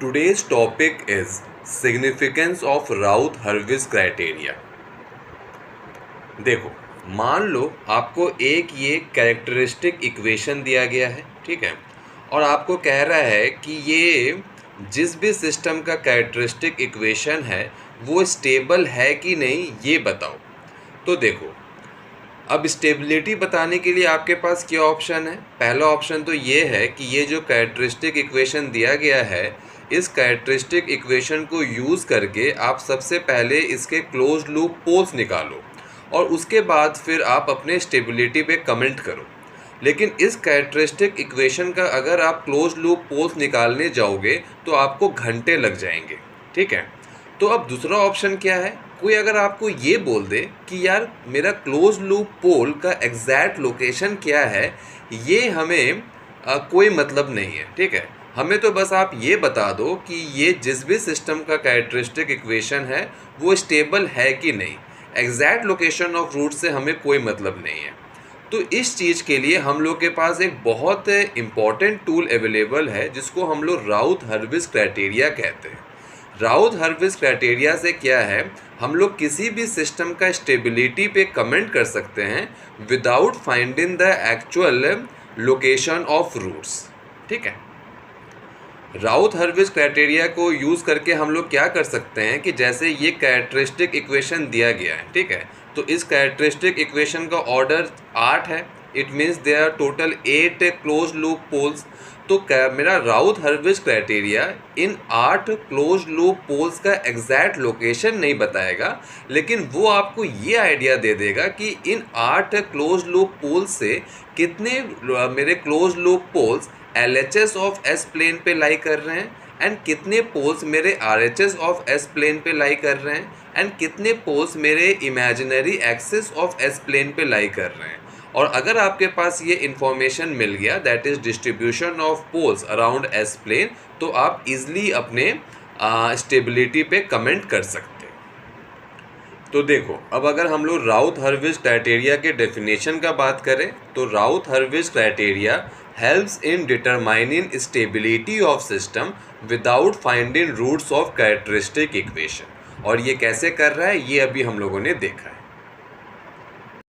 Today's topic is significance of Routh-Hurwitz criteria। देखो, मान लो आपको एक ये कैरेक्टरिस्टिक इक्वेशन दिया गया है, ठीक है, और आपको कह रहा है कि ये जिस भी सिस्टम का कैरेक्टरिस्टिक इक्वेशन है वो स्टेबल है कि नहीं ये बताओ। तो देखो, अब स्टेबिलिटी बताने के लिए आपके पास क्या ऑप्शन है। पहला ऑप्शन तो ये है कि ये जो कैरेक्टरिस्टिक इक्वेशन दिया गया है, इस कैरेक्टरिस्टिक इक्वेशन को यूज़ करके आप सबसे पहले इसके क्लोज लूप पोल्स निकालो और उसके बाद फिर आप अपने स्टेबिलिटी पे कमेंट करो। लेकिन इस कैरेक्टरिस्टिक इक्वेशन का अगर आप क्लोज लूप पोल्स निकालने जाओगे तो आपको घंटे लग जाएंगे, ठीक है। तो अब दूसरा ऑप्शन क्या है, कोई अगर आपको ये बोल दे कि यार मेरा क्लोज लूप पोल का एग्जैक्ट लोकेशन क्या है, ये हमें कोई मतलब नहीं है, ठीक है। हमें तो बस आप ये बता दो कि ये जिस भी सिस्टम का कैरेक्टरिस्टिक इक्वेशन है वो स्टेबल है कि नहीं, एग्जैक्ट लोकेशन ऑफ रूट से हमें कोई मतलब नहीं है। तो इस चीज़ के लिए हम लोग के पास एक बहुत इम्पॉर्टेंट टूल अवेलेबल है जिसको हम लोग राउथ-हर्विट्ज़ क्राइटेरिया कहते हैं। राउथ-हर्विट्ज़ क्राइटेरिया से क्या है, हम लोग किसी भी सिस्टम का स्टेबिलिटी पे कमेंट कर सकते हैं without finding the actual location of roots, ठीक है। राउथ-हर्विट्ज़ क्राइटेरिया को यूज़ करके हम लोग क्या कर सकते हैं कि जैसे ये कैरेक्टरिस्टिक इक्वेशन दिया गया है, ठीक है, तो इस कैरेक्टरिस्टिक इक्वेशन का ऑर्डर 8 है। It means there are total 8 close loop poles. तो मेरा राउथ-हर्विट्ज़ क्राइटेरिया इन 8 क्लोज लूप पोल्स का एग्जैक्ट लोकेशन नहीं बताएगा, लेकिन वो आपको ये आइडिया दे देगा कि इन 8 क्लोज लूप पोल्स से कितने मेरे close loop poles LHS of S plane पे लाई कर रहे हैं एंड कितने पोल्स मेरे RHS ऑफ S प्लेन पे लाई कर रहे हैं एंड कितने पोल्स मेरे imaginary axis of S plane पे लाई कर रहे हैं। और अगर आपके पास ये इन्फॉर्मेशन मिल गया, that is distribution of poles around S plane, तो आप इजली अपने स्टेबिलिटी पे कमेंट कर सकते हैं। तो देखो, अब अगर हम लोग राउथ-हर्विट्ज़ क्राइटेरिया के डेफिनेशन का बात करें तो राउथ-हर्विट्ज़ criteria helps in determining stability of system without finding roots of characteristic equation। और ये कैसे कर रहा है ये अभी हम लोगों ने देखा है।